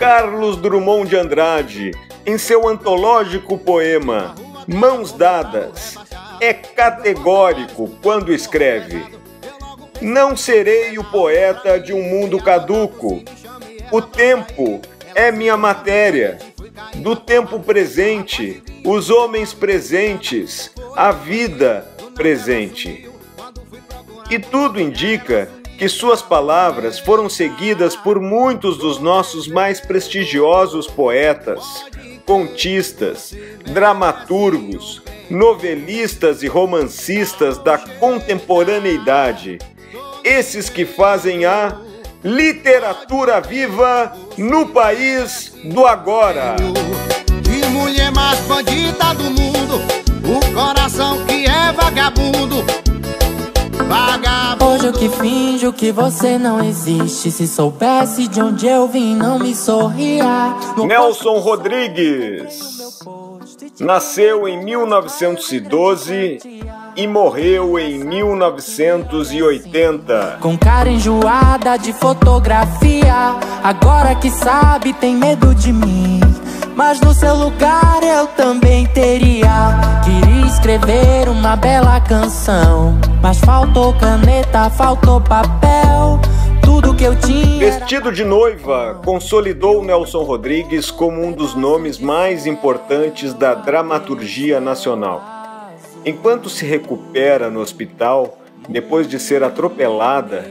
Carlos Drummond de Andrade, em seu antológico poema Mãos Dadas, é categórico quando escreve: não serei o poeta de um mundo caduco. O tempo é minha matéria. Do tempo presente, os homens presentes, a vida presente. E tudo indica que suas palavras foram seguidas por muitos dos nossos mais prestigiosos poetas, contistas, dramaturgos, novelistas e romancistas da contemporaneidade, esses que fazem a literatura viva no país do agora. De mulher mais bandida do mundo, o coração que é vagabundo. Hoje eu que finjo que você não existe. Se soubesse de onde eu vim, não me sorria. Nelson Rodrigues nasceu em 1912 e morreu em 1980. Com cara enjoada de fotografia, agora que sabe tem medo de mim. Mas no seu lugar eu também teria. Queria escrever uma bela canção, mas faltou caneta, faltou papel. Tudo que eu tinha. Vestido de Noiva consolidou Nelson Rodrigues como um dos nomes mais importantes da dramaturgia nacional. Enquanto se recupera no hospital, depois de ser atropelada,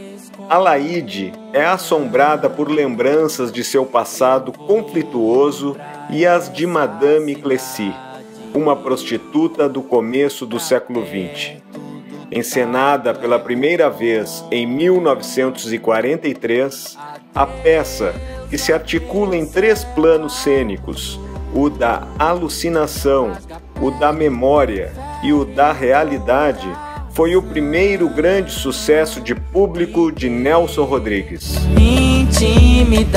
Alaide é assombrada por lembranças de seu passado conflituoso e as de Madame Clessy, uma prostituta do começo do século XX. Encenada pela primeira vez em 1943, a peça, que se articula em 3 planos cênicos, o da alucinação, o da memória e o da realidade, foi o primeiro grande sucesso de público de Nelson Rodrigues. Intimidade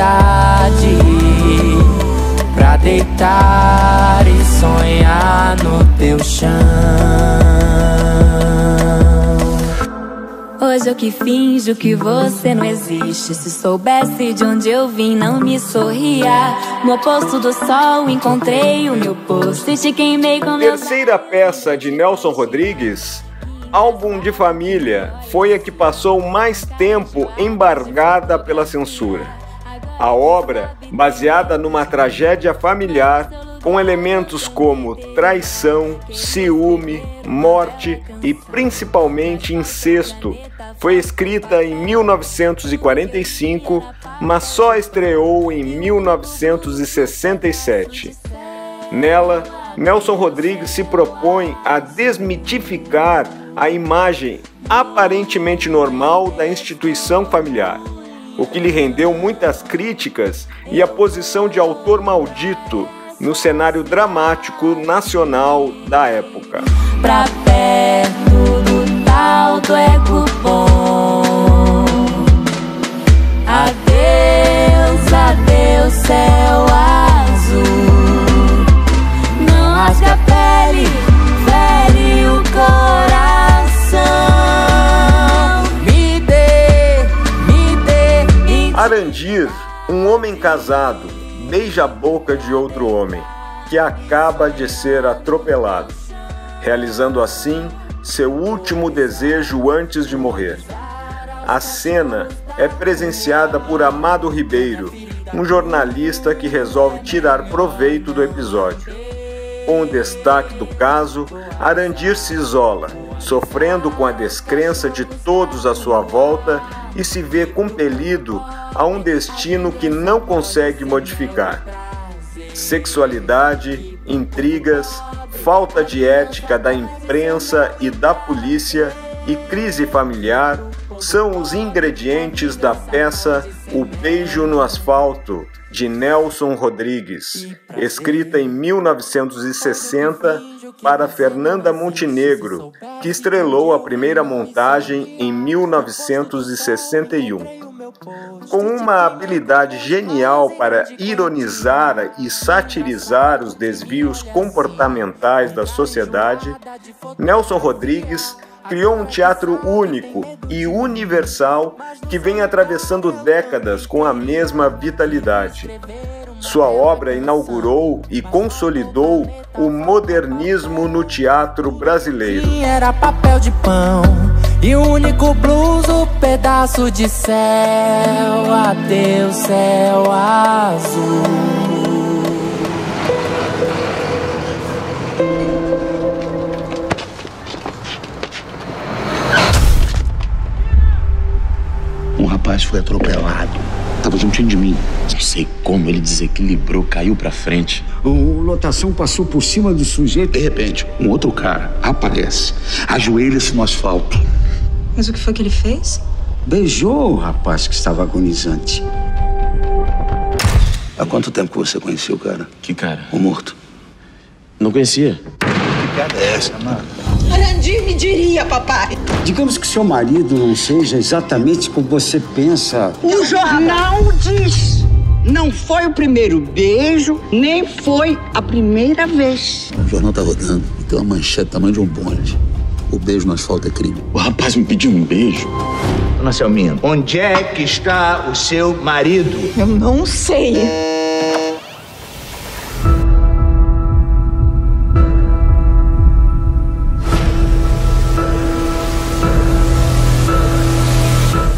pra deitar e sonhar no teu chão. Hoje eu que finjo que você não existe. Se soubesse de onde eu vim, não me sorria. No oposto do sol encontrei o meu posto e te queimei com meu... Terceira peça de Nelson Rodrigues, Álbum de Família, foi a que passou mais tempo embargada pela censura. A obra, baseada numa tragédia familiar, com elementos como traição, ciúme, morte e principalmente incesto, foi escrita em 1945, mas só estreou em 1967. Nela, Nelson Rodrigues se propõe a desmitificar a imagem aparentemente normal da instituição familiar, o que lhe rendeu muitas críticas e a posição de autor maldito no cenário dramático nacional da época. Pra perto do tal do ego bom. Adeus, adeus, céu azul. Não rasga a pele, fere o coração. Me dê. Arandir, um homem casado, beija a boca de outro homem, que acaba de ser atropelado, realizando assim seu último desejo antes de morrer. A cena é presenciada por Amado Ribeiro, um jornalista que resolve tirar proveito do episódio. Com o destaque do caso, Arandir se isola, sofrendo com a descrença de todos à sua volta e se vê compelido a um destino que não consegue modificar. Sexualidade, intrigas, falta de ética da imprensa e da polícia e crise familiar são os ingredientes da peça O Beijo no Asfalto, de Nelson Rodrigues, escrita em 1960 para Fernanda Montenegro, que estrelou a primeira montagem em 1961. Com uma habilidade genial para ironizar e satirizar os desvios comportamentais da sociedade, Nelson Rodrigues criou um teatro único e universal que vem atravessando décadas com a mesma vitalidade. Sua obra inaugurou e consolidou o modernismo no teatro brasileiro. Era papel de pão e o único blues, o pedaço de céu. Adeus, céu azul. Um rapaz foi atropelado. Tava juntinho de mim. Não sei como ele desequilibrou, caiu pra frente. O lotação passou por cima do sujeito. De repente, um outro cara aparece, ajoelha-se no asfalto. Mas o que foi que ele fez? Beijou o rapaz que estava agonizante. Há quanto tempo que você conheceu o cara? Que cara? O morto. Não conhecia. Que piada é essa, mano? Arandir me diria, papai. Digamos que seu marido não seja exatamente como você pensa. O jornal diz. Não foi o primeiro beijo, nem foi a primeira vez. O jornal tá rodando e tem uma manchete do tamanho de um bonde. O beijo no asfalto é crime. O rapaz me pediu um beijo. Dona Selminha, onde é que está o seu marido? Eu não sei.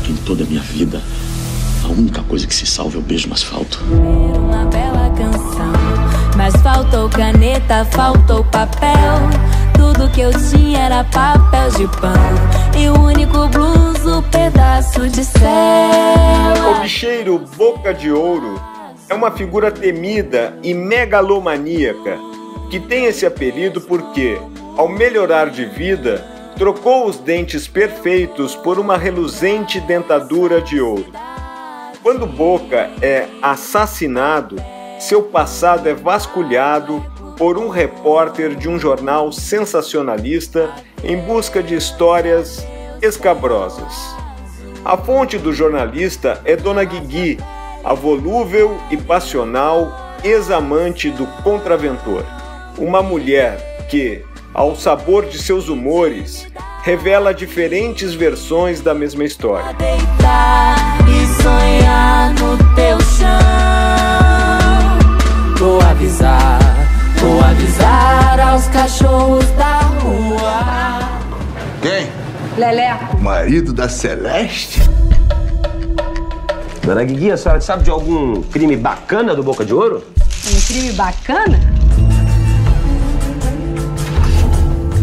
Em toda a minha vida, a única coisa que se salva é o beijo no asfalto. Uma bela canção, mas faltou caneta, faltou papel. Tudo que eu tinha era papel de pão e o único blues, o pedaço de céu. O bicheiro Boca de Ouro é uma figura temida e megalomaníaca que tem esse apelido porque, ao melhorar de vida, trocou os dentes perfeitos por uma reluzente dentadura de ouro. Quando Boca é assassinado, seu passado é vasculhado por um repórter de um jornal sensacionalista em busca de histórias escabrosas. A fonte do jornalista é Dona Guigui, a volúvel e passional ex-amante do contraventor. Uma mulher que, ao sabor de seus humores, revela diferentes versões da mesma história. Deitar e sonhar no teu chão. Vou avisar aos cachorros da rua. Quem? Leleco. Marido da Celeste? Dona Guigui, a senhora sabe de algum crime bacana do Boca de Ouro? Um crime bacana?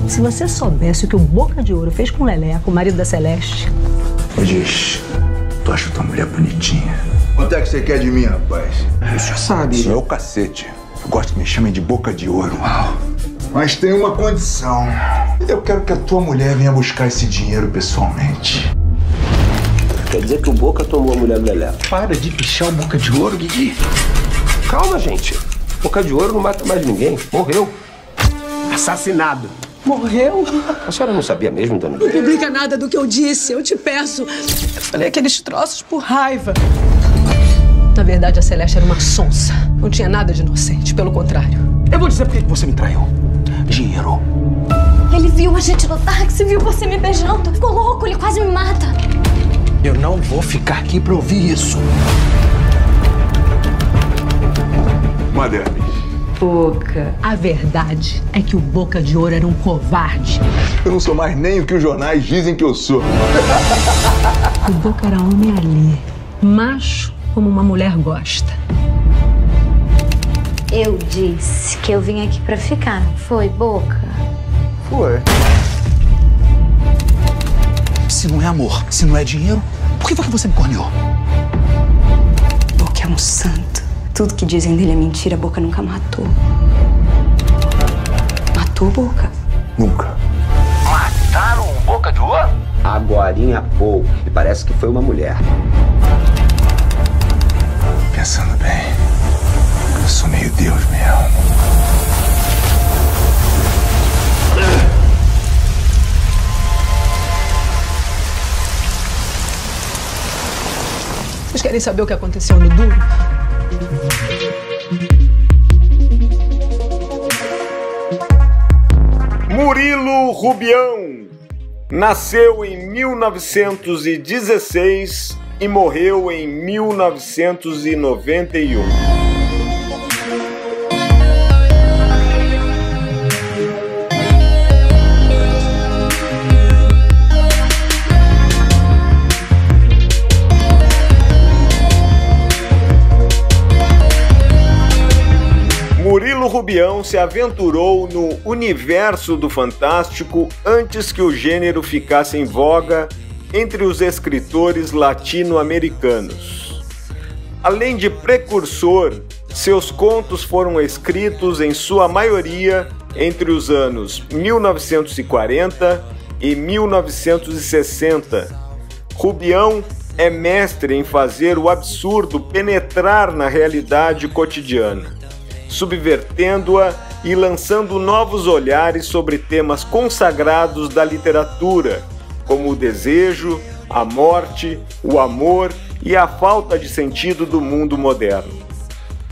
Se você soubesse o que o Boca de Ouro fez com o Leleco, o marido da Celeste. Diz, tu acha tua mulher bonitinha? Quanto é que você quer de mim, rapaz? O senhor sabe. Isso é o cacete. Eu gosto que me chamem de Boca de Ouro. Uau. Mas tem uma condição. Eu quero que a tua mulher venha buscar esse dinheiro pessoalmente. Quer dizer que o Boca tomou a mulher do Leleco? Para de pichar o Boca de Ouro, Guigui. Calma, gente. Boca de Ouro não mata mais ninguém. Morreu. Assassinado. Morreu? A senhora não sabia mesmo, dona Não Guigui? publica nada do que eu disse, eu te peço. Eu falei aqueles troços por raiva. Na verdade, a Celeste era uma sonsa. Não tinha nada de inocente, pelo contrário. Eu vou dizer por que você me traiu. Dinheiro. Ele viu a gente no táxi, viu você me beijando. Ficou louco, ele quase me mata. Eu não vou ficar aqui pra ouvir isso. Madame. Boca. A verdade é que o Boca de Ouro era um covarde. Eu não sou mais nem o que os jornais dizem que eu sou. O Boca era homem ali. Macho como uma mulher gosta. Eu disse que eu vim aqui pra ficar, não foi, Boca? Foi. Se não é amor, se não é dinheiro, por que foi que você me corneou? Boca é um santo. Tudo que dizem dele é mentira, Boca nunca matou. Matou, Boca? Nunca. Mataram um Boca de Ouro? Agorinha há pouco. E parece que foi uma mulher. Pensando bem, eu sou meio Deus mesmo. Vocês querem saber o que aconteceu no Duro? Murilo Rubião nasceu em 1916 e morreu em 1991. Rubião se aventurou no universo do fantástico antes que o gênero ficasse em voga entre os escritores latino-americanos. Além de precursor, seus contos foram escritos em sua maioria entre os anos 1940 e 1960. Rubião é mestre em fazer o absurdo penetrar na realidade cotidiana, subvertendo-a e lançando novos olhares sobre temas consagrados da literatura, como o desejo, a morte, o amor e a falta de sentido do mundo moderno.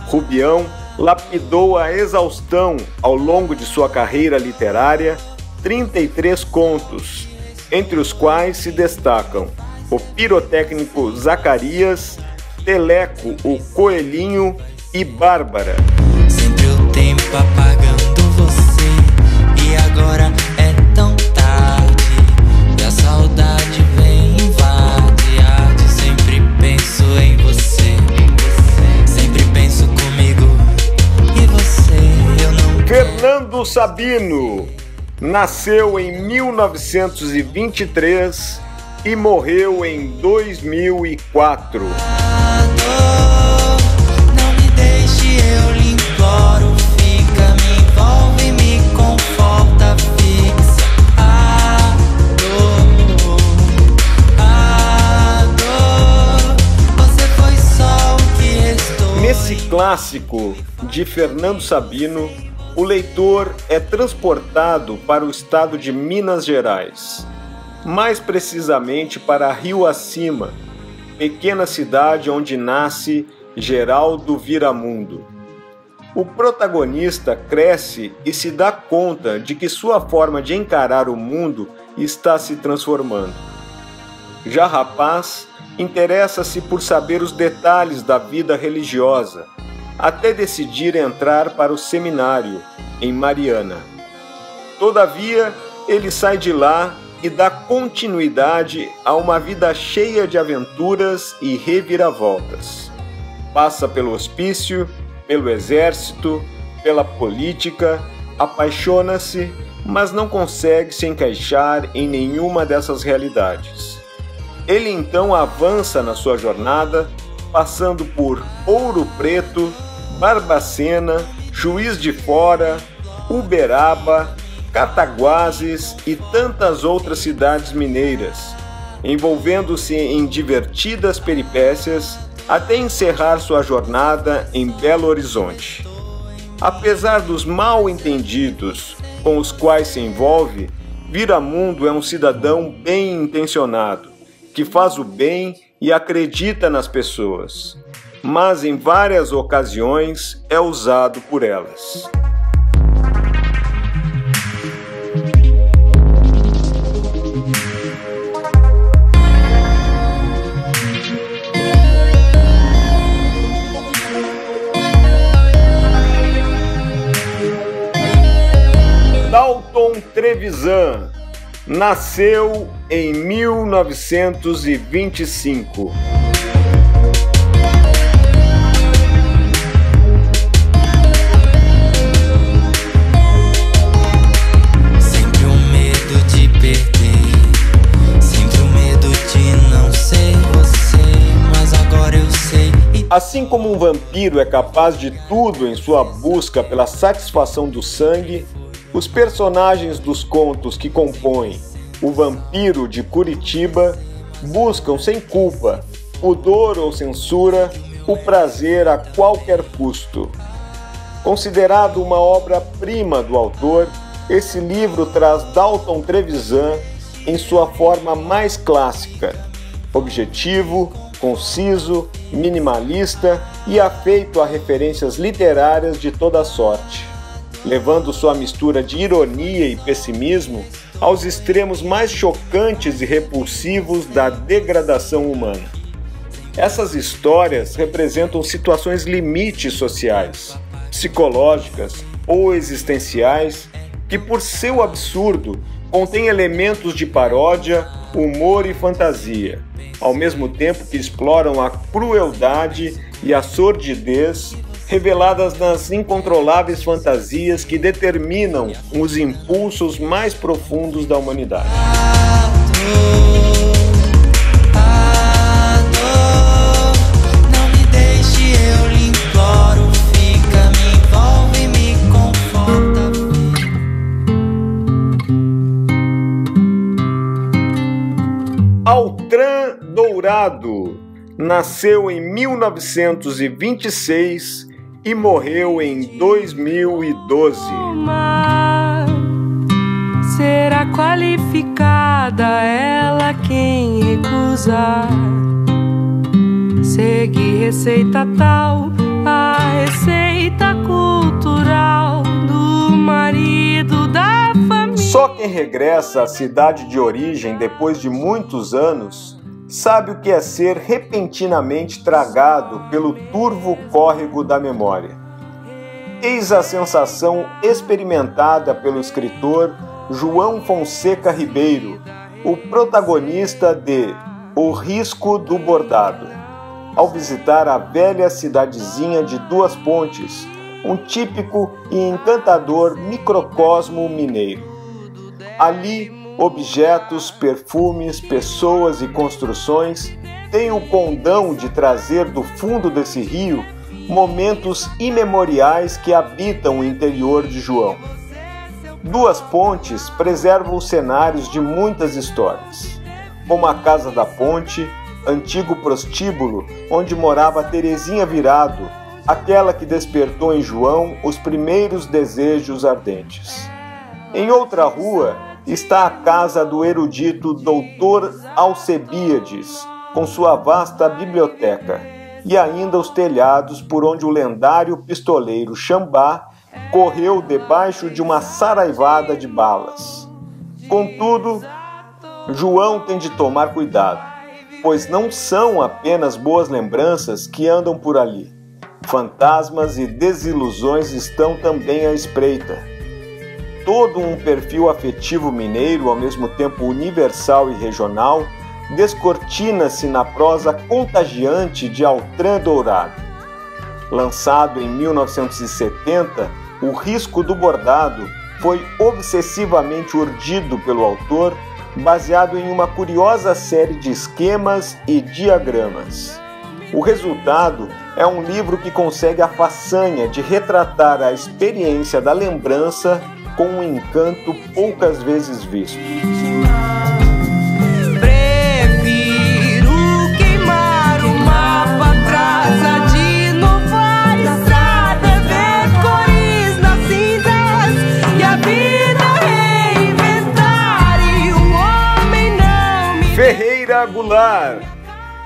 Rubião lapidou a exaustão, ao longo de sua carreira literária, 33 contos, entre os quais se destacam O Pirotécnico Zacarias, Teleco, o Coelhinho e Bárbara. Sempre o tempo apagando você, e agora é tão tarde, e a saudade vem e invade. Sempre penso em você, sempre penso comigo, e você eu não... Fernando Sabino nasceu em 1923 e morreu em 2004. Não me deixe, eu lhe imploro, fica, me envolve, me conforta, fixa. A dor, você foi só o que restou. Nesse clássico de Fernando Sabino, o leitor é transportado para o estado de Minas Gerais, mais precisamente para Rio Acima, pequena cidade onde nasce Geraldo Viramundo. O protagonista cresce e se dá conta de que sua forma de encarar o mundo está se transformando. Já rapaz, interessa-se por saber os detalhes da vida religiosa, até decidir entrar para o seminário, em Mariana. Todavia, ele sai de lá e dá continuidade a uma vida cheia de aventuras e reviravoltas. Passa pelo hospício, pelo exército, pela política, apaixona-se, mas não consegue se encaixar em nenhuma dessas realidades. Ele então avança na sua jornada, passando por Ouro Preto, Barbacena, Juiz de Fora, Uberaba, Cataguases e tantas outras cidades mineiras, envolvendo-se em divertidas peripécias até encerrar sua jornada em Belo Horizonte. Apesar dos mal-entendidos com os quais se envolve, Viramundo é um cidadão bem intencionado, que faz o bem e acredita nas pessoas, mas em várias ocasiões é usado por elas. Dalton Trevisan nasceu em 1925. Sempre o medo de perder, sempre o medo de não ser você, mas agora eu sei. Assim como um vampiro é capaz de tudo em sua busca pela satisfação do sangue, os personagens dos contos que compõem O Vampiro de Curitiba buscam sem culpa, pudor ou censura, o prazer a qualquer custo. Considerado uma obra-prima do autor, esse livro traz Dalton Trevisan em sua forma mais clássica, objetivo, conciso, minimalista e afeito a referências literárias de toda sorte, levando sua mistura de ironia e pessimismo aos extremos mais chocantes e repulsivos da degradação humana. Essas histórias representam situações limites sociais, psicológicas ou existenciais que, por seu absurdo, contêm elementos de paródia, humor e fantasia, ao mesmo tempo que exploram a crueldade e a sordidez, reveladas nas incontroláveis fantasias que determinam os impulsos mais profundos da humanidade. Altran Dourado nasceu em 1926 e morreu em 2012. Será qualificada ela quem recusar. Segue receita tal, a receita cultural do marido da família. Só quem regressa à cidade de origem depois de muitos anos sabe o que é ser repentinamente tragado pelo turvo córrego da memória. Eis a sensação experimentada pelo escritor João Fonseca Ribeiro, o protagonista de O Risco do Bordado, ao visitar a velha cidadezinha de Duas Pontes, um típico e encantador microcosmo mineiro. Ali, objetos, perfumes, pessoas e construções têm o condão de trazer do fundo desse rio momentos imemoriais que habitam o interior de João. Duas Pontes preservam os cenários de muitas histórias, como a Casa da Ponte, antigo prostíbulo onde morava Terezinha Virado, aquela que despertou em João os primeiros desejos ardentes. Em outra rua está a casa do erudito Dr. Alcebiades, com sua vasta biblioteca, e ainda os telhados por onde o lendário pistoleiro Xambá correu debaixo de uma saraivada de balas. Contudo, João tem de tomar cuidado, pois não são apenas boas lembranças que andam por ali. Fantasmas e desilusões estão também à espreita. Todo um perfil afetivo mineiro, ao mesmo tempo universal e regional, descortina-se na prosa contagiante de Altran Dourado. Lançado em 1970, O Risco do Bordado foi obsessivamente urdido pelo autor, baseado em uma curiosa série de esquemas e diagramas. O resultado é um livro que consegue a façanha de retratar a experiência da lembrança com um encanto poucas vezes visto. Prefiro queimar o mapa, traça de novo a estrada, ver cores nas cinzas e a vida reinventar, e o homem não me... Ferreira Goulart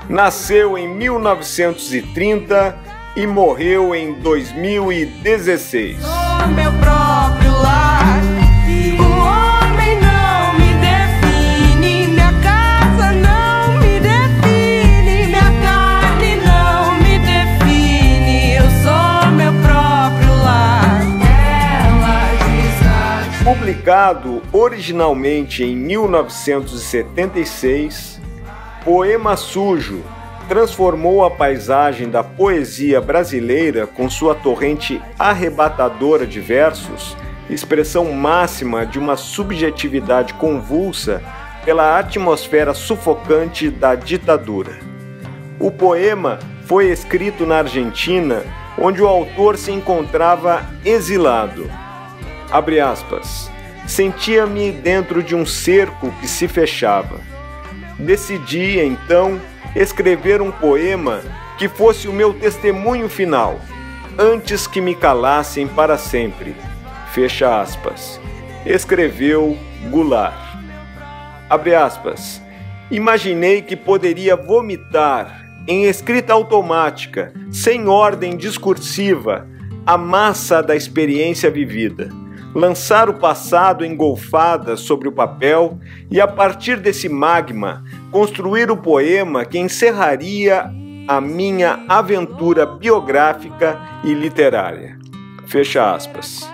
nasceu em 1930 e morreu em 2016. Sou meu próprio lar. O homem não me define, minha casa não me define, minha carne não me define, eu sou meu próprio lar. Ela diz. Publicado originalmente em 1976, Poema Sujo transformou a paisagem da poesia brasileira com sua torrente arrebatadora de versos, expressão máxima de uma subjetividade convulsa pela atmosfera sufocante da ditadura. O poema foi escrito na Argentina, onde o autor se encontrava exilado. Abre aspas. Sentia-me dentro de um cerco que se fechava. Decidi, então, escrever um poema que fosse o meu testemunho final, antes que me calassem para sempre. Fecha aspas. Escreveu Goulart. Abre aspas. Imaginei que poderia vomitar, em escrita automática, sem ordem discursiva, a massa da experiência vivida. Lançar o passado engolfada sobre o papel e, a partir desse magma, construir o poema que encerraria a minha aventura biográfica e literária. Fecha aspas.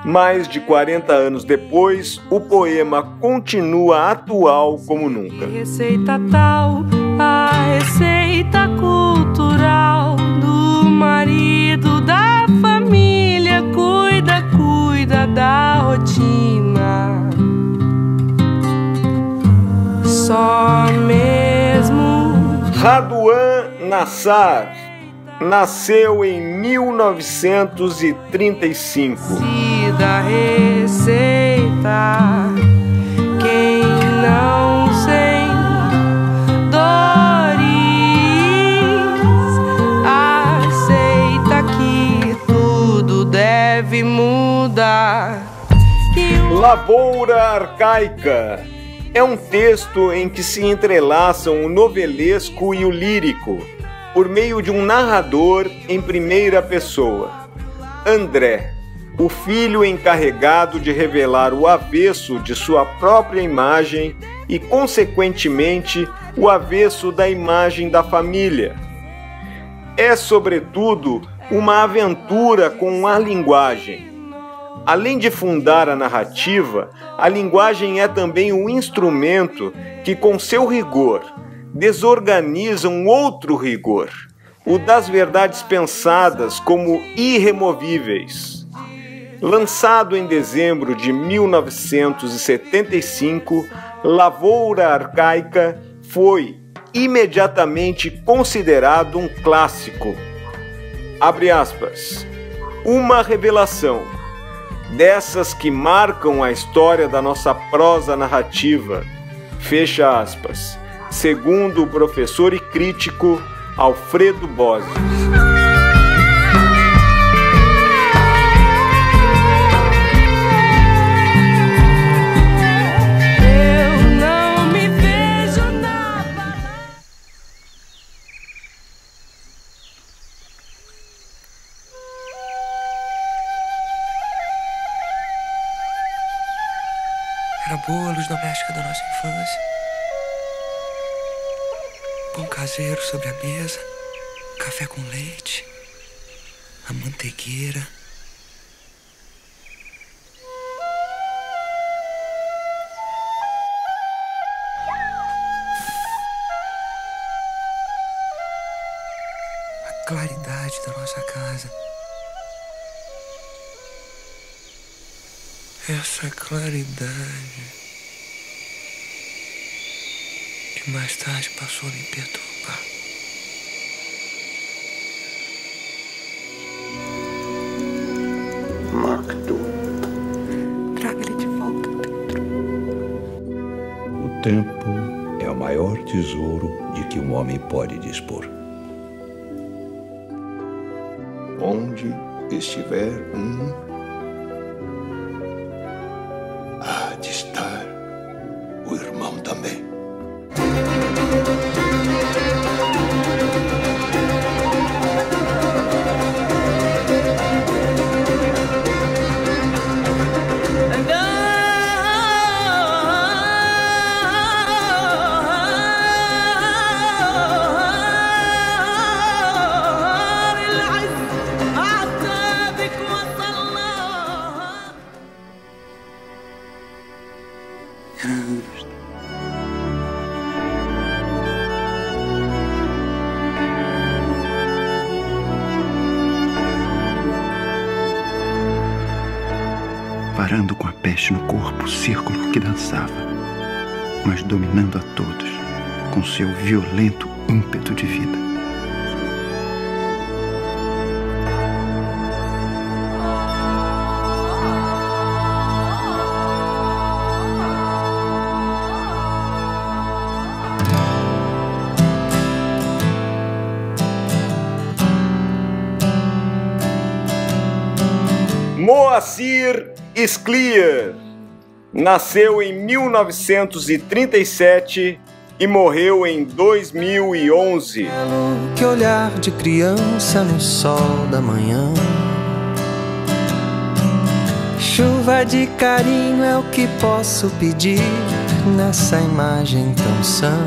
Mais de 40 anos depois, o poema continua atual como nunca. Receita tal, a receita cultural do marido Radwan Nassar nasceu em 1935. Da receita, quem não sem dores aceita que tudo deve mudar. Lavoura Arcaica é um texto em que se entrelaçam o novelesco e o lírico por meio de um narrador em primeira pessoa, André, o filho encarregado de revelar o avesso de sua própria imagem e, consequentemente, o avesso da imagem da família. É, sobretudo, uma aventura com a linguagem. Além de fundar a narrativa, a linguagem é também um instrumento que, com seu rigor, desorganiza um outro rigor, o das verdades pensadas como irremovíveis. Lançado em dezembro de 1975, Lavoura Arcaica foi imediatamente considerado um clássico. Abre aspas. Uma revelação, dessas que marcam a história da nossa prosa narrativa. Fecha aspas. Segundo o professor e crítico Alfredo Bose. Era boa a luz doméstica da nossa infância. Pão caseiro sobre a mesa, café com leite, a manteigueira. A claridade da nossa casa. Essa claridade que mais tarde passou a me perturbar. Macdo. Traga-lhe de volta, Pedro. O tempo é o maior tesouro de que um homem pode dispor. Onde estiver há de estar o irmão também. Parando com a peste no corpo o círculo que dançava, mas dominando a todos com seu violento ímpeto de vida. Moacir Scliar nasceu em 1937 e morreu em 2011. Que olhar de criança no sol da manhã. Chuva de carinho é o que posso pedir nessa imagem tão sã.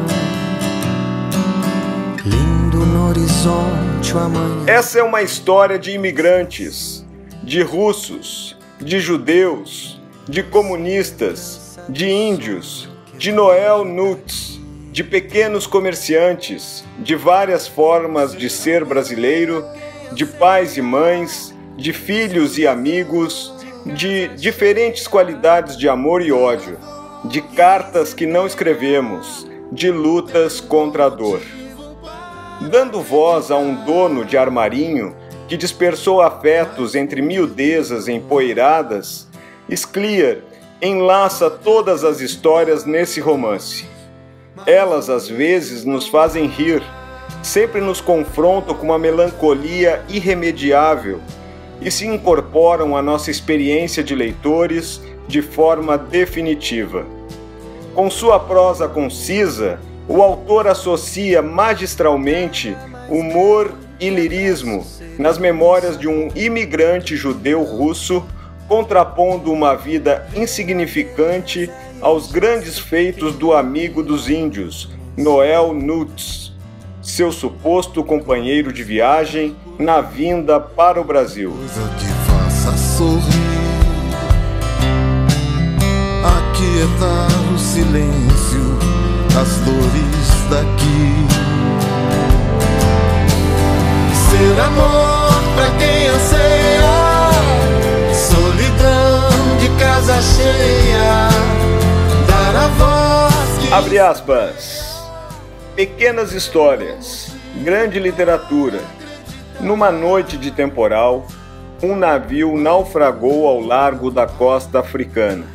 Lindo no horizonte o amanhã. Essa é uma história de imigrantes, de russos, de judeus, de comunistas, de índios, de Noel Nutz, de pequenos comerciantes, de várias formas de ser brasileiro, de pais e mães, de filhos e amigos, de diferentes qualidades de amor e ódio, de cartas que não escrevemos, de lutas contra a dor. Dando voz a um dono de armarinho que dispersou afetos entre miudezas empoeiradas, Scliar enlaça todas as histórias nesse romance. Elas, às vezes, nos fazem rir, sempre nos confrontam com uma melancolia irremediável e se incorporam à nossa experiência de leitores de forma definitiva. Com sua prosa concisa, o autor associa magistralmente humor e lirismo nas memórias de um imigrante judeu russo, contrapondo uma vida insignificante aos grandes feitos do amigo dos índios, Noel Nutz, seu suposto companheiro de viagem na vinda para o Brasil. Coisa que faça sorrir, aquietar o silêncio, as dores daqui. Ser amor pra quem anseia, solidão de casa cheia, dar a voz que... Abre aspas. Pequenas histórias, grande literatura. Numa noite de temporal, um navio naufragou ao largo da costa africana.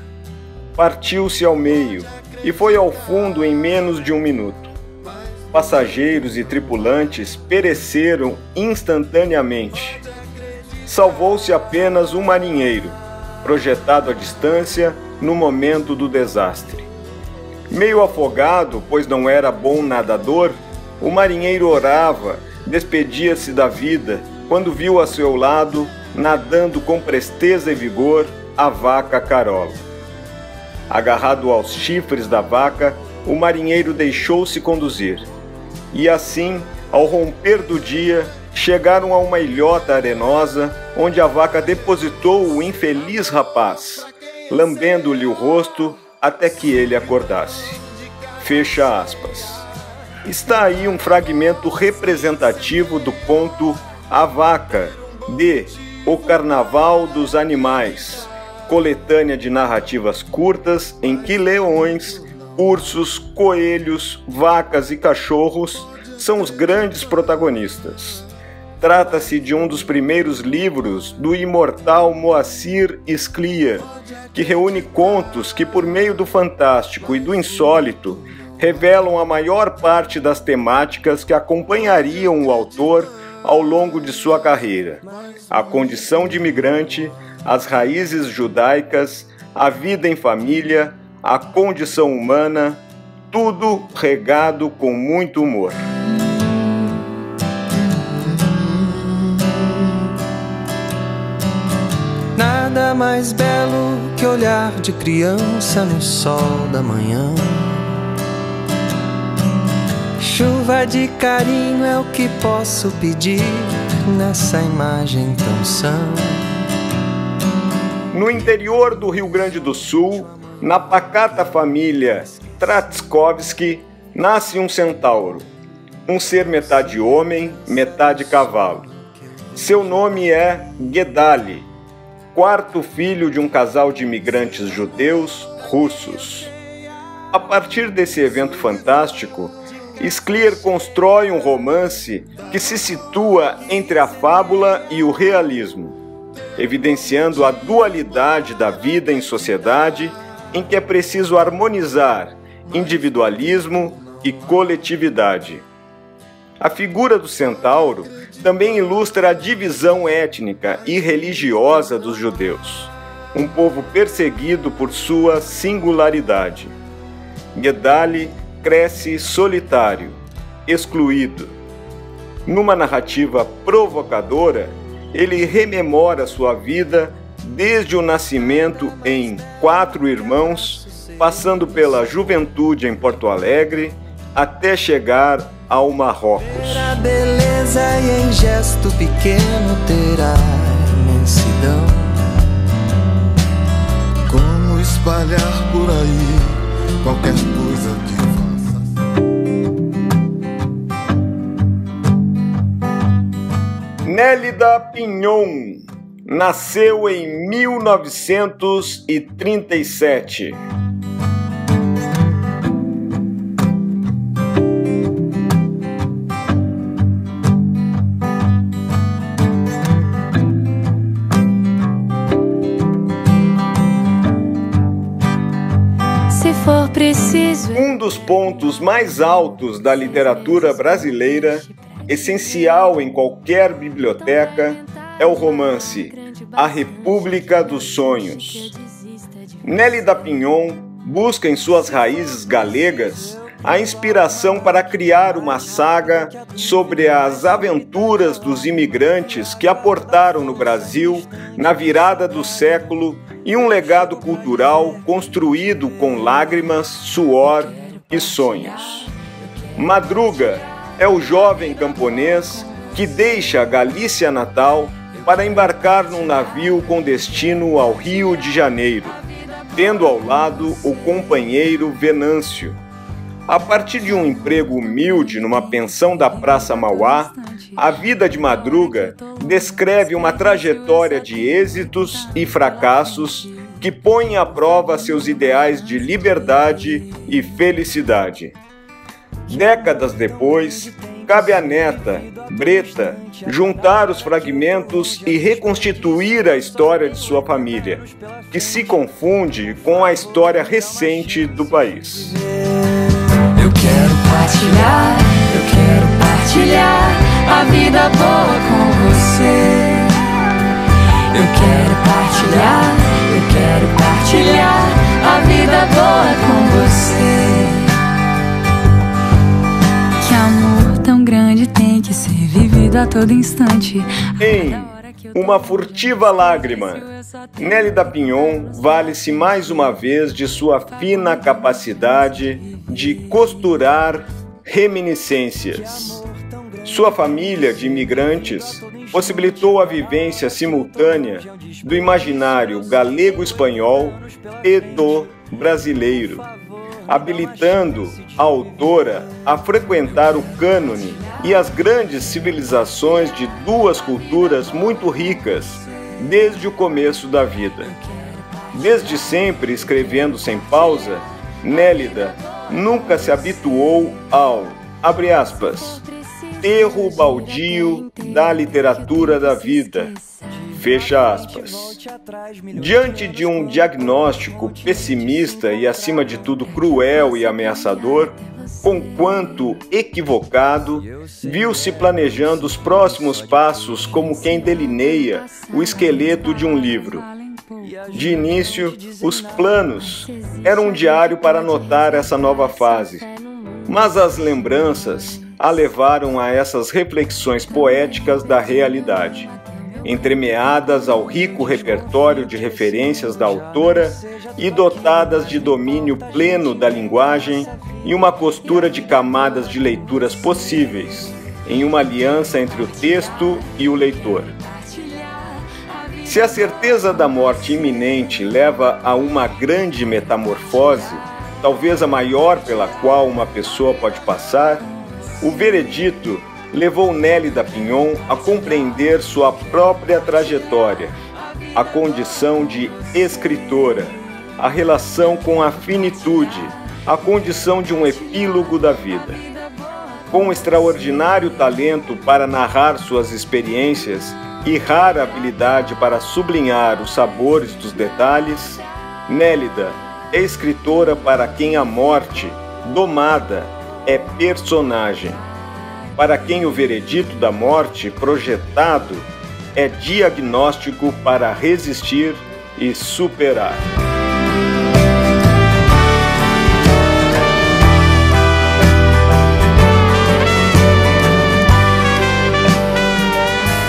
Partiu-se ao meio e foi ao fundo em menos de 1 minuto. Passageiros e tripulantes pereceram instantaneamente. Salvou-se apenas um marinheiro, projetado à distância no momento do desastre. Meio afogado, pois não era bom nadador, o marinheiro orava, despedia-se da vida, quando viu a seu lado, nadando com presteza e vigor, a vaca Carola. Agarrado aos chifres da vaca, o marinheiro deixou-se conduzir. E assim, ao romper do dia, chegaram a uma ilhota arenosa, onde a vaca depositou o infeliz rapaz, lambendo-lhe o rosto até que ele acordasse. Fecha aspas. Está aí um fragmento representativo do conto A Vaca, de O Carnaval dos Animais, coletânea de narrativas curtas em que leões, ursos, coelhos, vacas e cachorros são os grandes protagonistas. Trata-se de um dos primeiros livros do imortal Moacir Scliar, que reúne contos que, por meio do fantástico e do insólito, revelam a maior parte das temáticas que acompanhariam o autor ao longo de sua carreira: a condição de imigrante, as raízes judaicas, a vida em família, a condição humana, tudo regado com muito humor. Nada mais belo que olhar de criança no sol da manhã. Chuva de carinho é o que posso pedir nessa imagem tão sã. No interior do Rio Grande do Sul, na pacata família Tratskovski, nasce um centauro, um ser metade homem, metade cavalo. Seu nome é Guedali, quarto filho de um casal de imigrantes judeus russos. A partir desse evento fantástico, Scliar constrói um romance que se situa entre a fábula e o realismo, evidenciando a dualidade da vida em sociedade em que é preciso harmonizar individualismo e coletividade. A figura do centauro também ilustra a divisão étnica e religiosa dos judeus, um povo perseguido por sua singularidade. Guedali cresce solitário, excluído. Numa narrativa provocadora, ele rememora sua vida desde o nascimento em 4 irmãos, passando pela juventude em Porto Alegre, até chegar ao Marrocos. A beleza e em gesto pequeno terá imensidão. Como espalhar por aí qualquer coisa que Nélida Pinhon nasceu em 1937. preciso. Um dos pontos mais altos da literatura brasileira, essencial em qualquer biblioteca, é o romance A República dos Sonhos. Nélida Pinhon busca em suas raízes galegas a inspiração para criar uma saga sobre as aventuras dos imigrantes que aportaram no Brasil na virada do século e um legado cultural construído com lágrimas, suor e sonhos. Madruga é o jovem camponês que deixa a Galícia natal para embarcar num navio com destino ao Rio de Janeiro, tendo ao lado o companheiro Venâncio. A partir de um emprego humilde numa pensão da Praça Mauá, a vida de Madruga descreve uma trajetória de êxitos e fracassos que põe à prova seus ideais de liberdade e felicidade. Décadas depois, cabe à neta, Breta, juntar os fragmentos e reconstituir a história de sua família, que se confunde com a história recente do país. Eu quero partilhar a vida boa com você. Eu quero partilhar a vida boa com você. Que amor tão grande tem que ser vivido a todo instante. Em Uma Furtiva Lágrima, Nélida Pinhon vale-se mais uma vez de sua fina capacidade de costurar reminiscências. Sua família de imigrantes possibilitou a vivência simultânea do imaginário galego-espanhol e do brasileiro, habilitando a autora a frequentar o cânone e as grandes civilizações de duas culturas muito ricas desde o começo da vida. Desde sempre escrevendo sem pausa, Nélida nunca se habituou ao, abre aspas, terro baldio da literatura da vida, fecha aspas. Diante de um diagnóstico pessimista e, acima de tudo, cruel e ameaçador, conquanto equivocado, viu-se planejando os próximos passos como quem delineia o esqueleto de um livro. De início, os planos eram um diário para anotar essa nova fase, mas as lembranças a levaram a essas reflexões poéticas da realidade, entremeadas ao rico repertório de referências da autora e dotadas de domínio pleno da linguagem e uma costura de camadas de leituras possíveis, em uma aliança entre o texto e o leitor. Se a certeza da morte iminente leva a uma grande metamorfose, talvez a maior pela qual uma pessoa pode passar, o veredito levou Nélida Pinhon a compreender sua própria trajetória, a condição de escritora, a relação com a finitude, a condição de um epílogo da vida. Com extraordinário talento para narrar suas experiências e rara habilidade para sublinhar os sabores dos detalhes, Nélida é escritora para quem a morte, domada, é personagem. Para quem o veredito da morte, projetado, é diagnóstico para resistir e superar.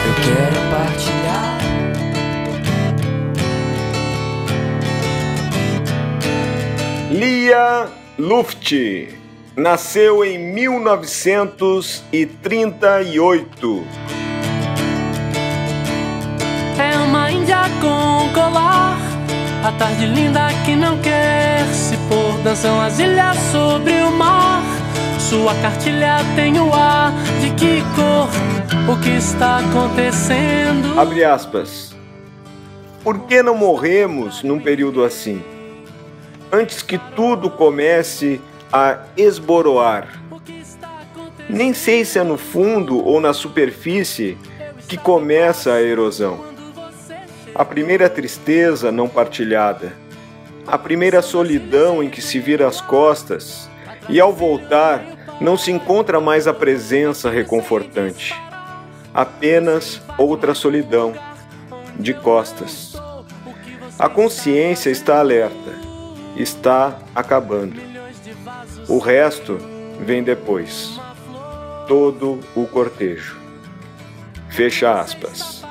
Eu quero partilhar. Lia Luft nasceu em 1938. É uma índia com colar, a tarde linda que não quer se pôr. Dançam as ilhas sobre o mar, sua cartilha tem o ar de que cor, o que está acontecendo. Abre aspas. Por que não morremos num período assim? Antes que tudo comece a esboroar. Nem sei se é no fundo ou na superfície que começa a erosão. A primeira tristeza não partilhada, a primeira solidão em que se vira as costas e, ao voltar, não se encontra mais a presença reconfortante. Apenas outra solidão, de costas. A consciência está alerta, está acabando. O resto vem depois. Todo o cortejo. Fecha aspas.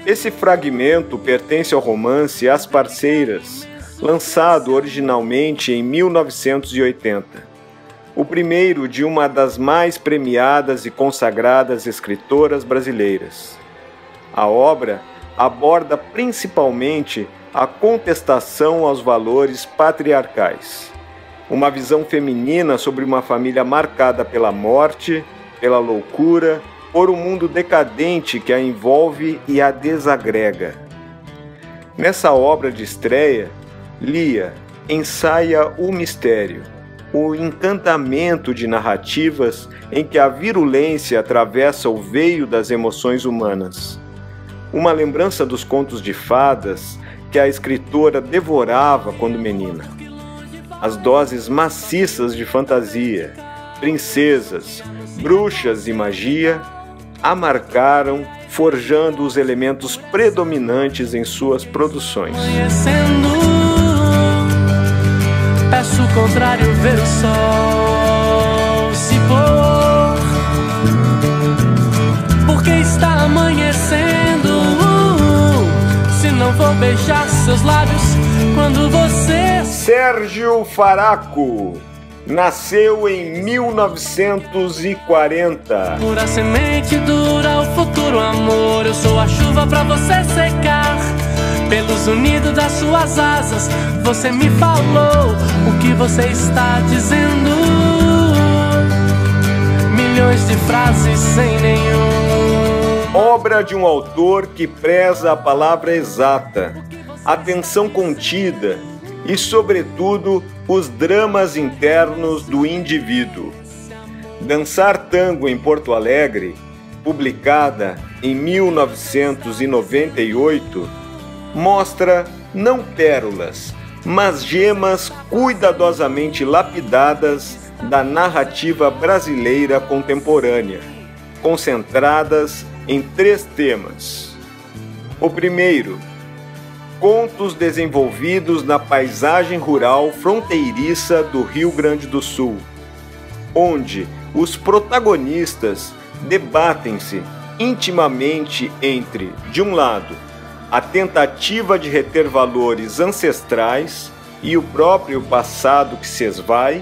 Esse fragmento pertence ao romance As Parceiras, lançado originalmente em 1980. O primeiro de uma das mais premiadas e consagradas escritoras brasileiras. A obra aborda principalmente a contestação aos valores patriarcais. Uma visão feminina sobre uma família marcada pela morte, pela loucura, por um mundo decadente que a envolve e a desagrega. Nessa obra de estreia, Lia ensaia o mistério, o encantamento de narrativas em que a virulência atravessa o veio das emoções humanas. Uma lembrança dos contos de fadas que a escritora devorava quando menina. As doses maciças de fantasia, princesas, bruxas e magia a marcaram, forjando os elementos predominantes em suas produções. Peço o contrário, ver o sol se pôr, porque está amanhecendo. Se não vou beijar seus lábios quando você... Sérgio Faraco nasceu em 1940. Pura semente dura o futuro amor. Eu sou a chuva pra você secar. Pelos unidos das suas asas, você me falou o que você está dizendo. Milhões de frases sem nenhum. Obra de um autor que preza a palavra exata, a tensão contida e, sobretudo, os dramas internos do indivíduo. Dançar Tango em Porto Alegre, publicada em 1998, mostra não pérolas, mas gemas cuidadosamente lapidadas da narrativa brasileira contemporânea, concentradas em 3 temas. O primeiro, contos desenvolvidos na paisagem rural fronteiriça do Rio Grande do Sul, onde os protagonistas debatem-se intimamente entre, de um lado, a tentativa de reter valores ancestrais e o próprio passado que se esvai,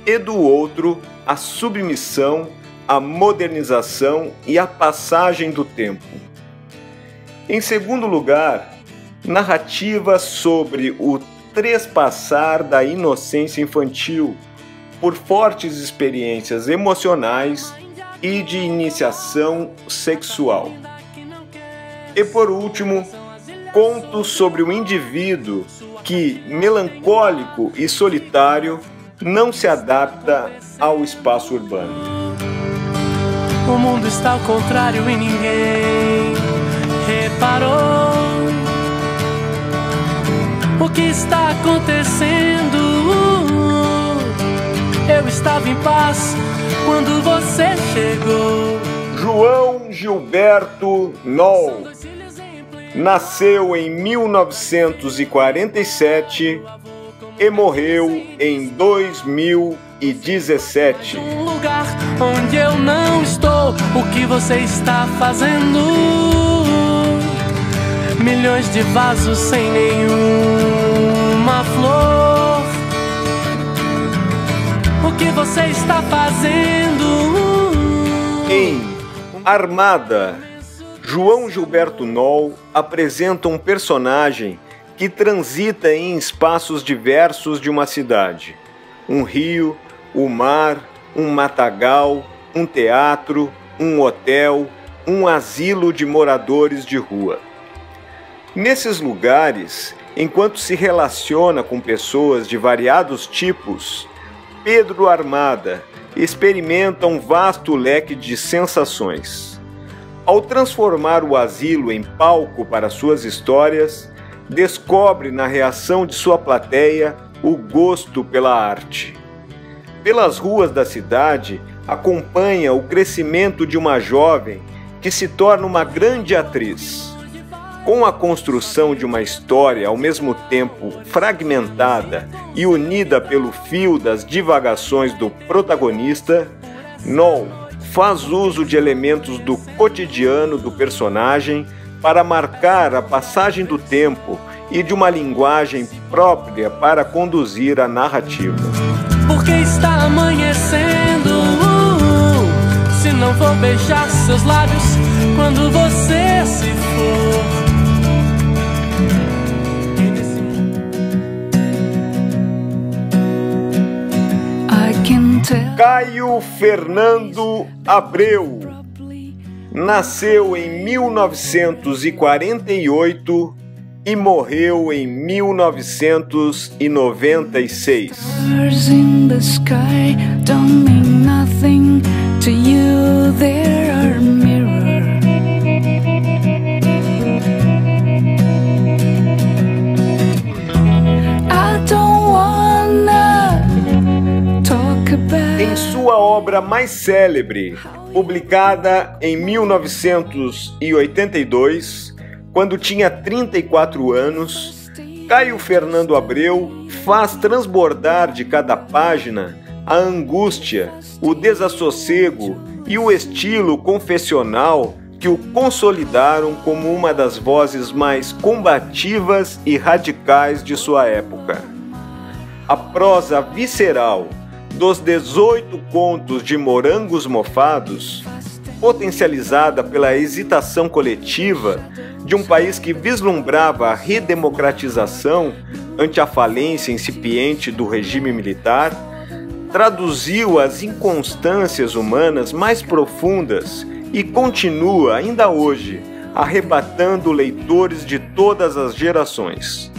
e do outro, a submissão, a modernização e a passagem do tempo. Em segundo lugar, narrativa sobre o trespassar da inocência infantil por fortes experiências emocionais e de iniciação sexual. E por último, contos sobre o indivíduo que, melancólico e solitário, não se adapta ao espaço urbano. O mundo está ao contrário e ninguém reparou o que está acontecendo. Eu estava em paz quando você chegou. João Gilberto Noll nasceu em 1947 e morreu em 2017. Um lugar onde eu não estou, o que você está fazendo? Milhões de vasos sem nenhuma flor. O que você está fazendo? Em Armada, João Gilberto Noll apresenta um personagem que transita em espaços diversos de uma cidade. Um rio, o mar, um matagal, um teatro, um hotel, um asilo de moradores de rua. Nesses lugares, enquanto se relaciona com pessoas de variados tipos, Pedro Armada experimenta um vasto leque de sensações. Ao transformar o asilo em palco para suas histórias, descobre na reação de sua plateia o gosto pela arte. Pelas ruas da cidade, acompanha o crescimento de uma jovem que se torna uma grande atriz. Com a construção de uma história ao mesmo tempo fragmentada e unida pelo fio das divagações do protagonista, Noll faz uso de elementos do cotidiano do personagem para marcar a passagem do tempo e de uma linguagem própria para conduzir a narrativa. Porque está amanhecendo, se não vou beijar seus lábios quando você se for. Caio Fernando Abreu nasceu em 1948 e morreu em 1996. Em sua obra mais célebre, publicada em 1982, quando tinha 34 anos, Caio Fernando Abreu faz transbordar de cada página a angústia, o desassossego e o estilo confessional que o consolidaram como uma das vozes mais combativas e radicais de sua época. A prosa visceral dos 18 contos de Morangos Mofados, potencializada pela hesitação coletiva de um país que vislumbrava a redemocratização ante a falência incipiente do regime militar, traduziu as inconstâncias humanas mais profundas e continua, ainda hoje, arrebatando leitores de todas as gerações.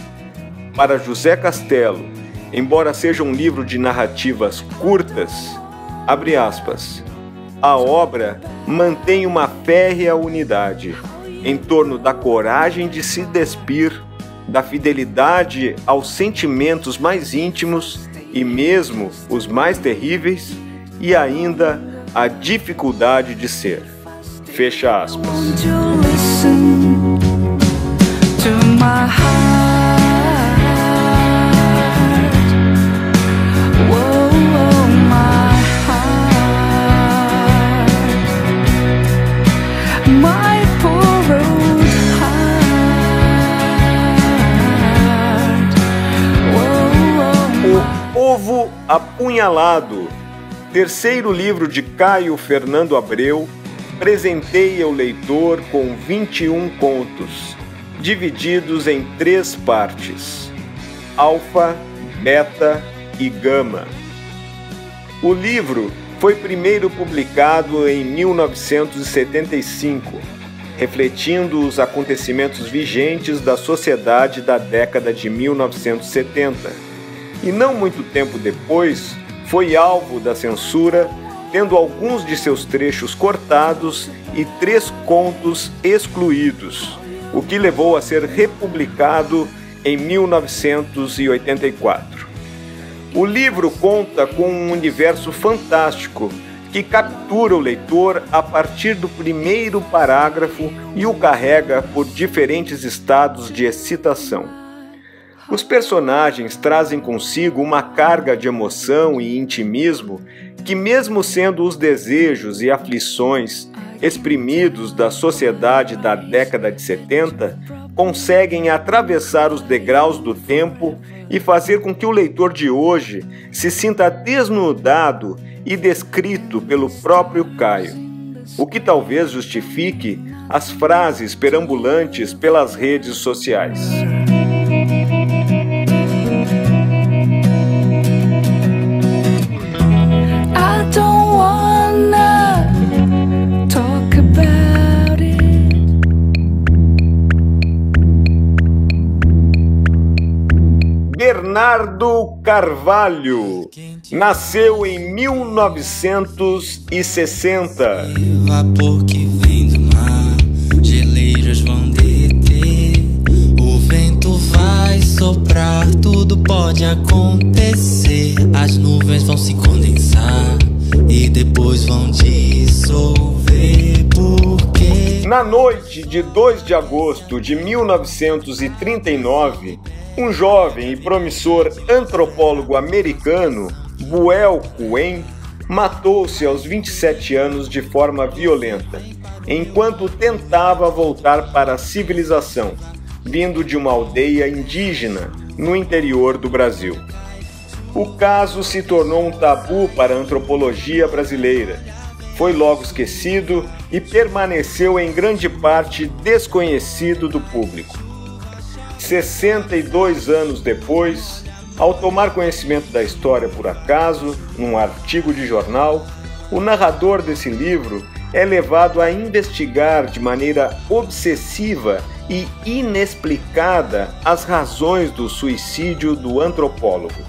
Para José Castelo, embora seja um livro de narrativas curtas, abre aspas, a obra mantém uma férrea unidade em torno da coragem de se despir, da fidelidade aos sentimentos mais íntimos e mesmo os mais terríveis, e ainda a dificuldade de ser. Fecha aspas. Ovo Apunhalado, terceiro livro de Caio Fernando Abreu, presenteia o leitor com 21 contos, divididos em 3 partes: Alfa, Beta e Gama. O livro foi primeiro publicado em 1975, refletindo os acontecimentos vigentes da sociedade da década de 1970. E não muito tempo depois, foi alvo da censura, tendo alguns de seus trechos cortados e 3 contos excluídos, o que levou a ser republicado em 1984. O livro conta com um universo fantástico que captura o leitor a partir do primeiro parágrafo e o carrega por diferentes estados de excitação. Os personagens trazem consigo uma carga de emoção e intimismo que, mesmo sendo os desejos e aflições exprimidos da sociedade da década de 70, conseguem atravessar os degraus do tempo e fazer com que o leitor de hoje se sinta desnudado e descrito pelo próprio Caio, o que talvez justifique as frases perambulantes pelas redes sociais. Bernardo Carvalho nasceu em 1960. Vapor que vem do mar, geleiras vão derreter, o vento Na noite de 2 de agosto de 1939, um jovem e promissor antropólogo americano, Buell Cohen, matou-se aos 27 anos de forma violenta, enquanto tentava voltar para a civilização, vindo de uma aldeia indígena no interior do Brasil. O caso se tornou um tabu para a antropologia brasileira. Foi logo esquecido e permaneceu em grande parte desconhecido do público. 62 anos depois, ao tomar conhecimento da história por acaso, num artigo de jornal, o narrador desse livro é levado a investigar de maneira obsessiva e inexplicada as razões do suicídio do antropólogo.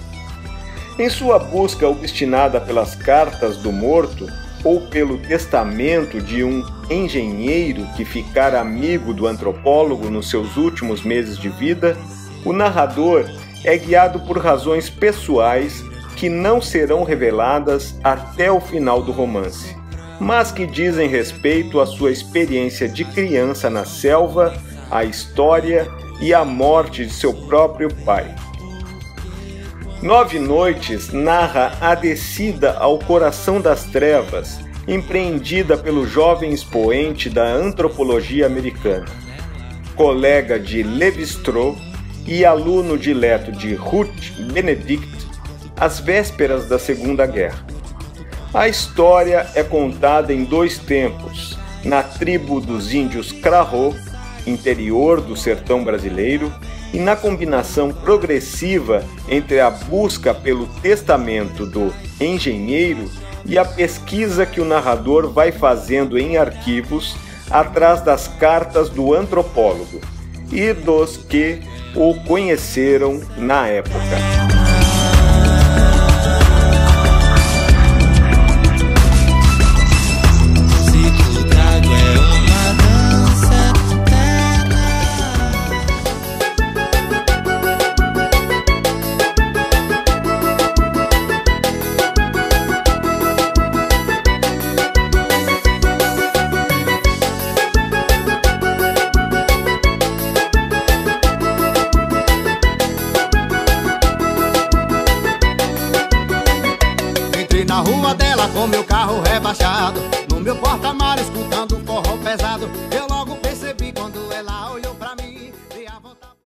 Em sua busca obstinada pelas cartas do morto ou pelo testamento de um engenheiro que ficara amigo do antropólogo nos seus últimos meses de vida, o narrador é guiado por razões pessoais que não serão reveladas até o final do romance, mas que dizem respeito à sua experiência de criança na selva, à história e à morte de seu próprio pai. 9 Noites narra a descida ao coração das trevas, empreendida pelo jovem expoente da antropologia americana, colega de Lévi-Strauss e aluno dileto de Ruth Benedict, às vésperas da Segunda Guerra. A história é contada em 2 tempos, na tribo dos índios Craho, interior do sertão brasileiro, e na combinação progressiva entre a busca pelo testamento do engenheiro e a pesquisa que o narrador vai fazendo em arquivos atrás das cartas do antropólogo e dos que o conheceram na época. Com meu carro rebaixado, no meu porta-malas escutando forró pesado.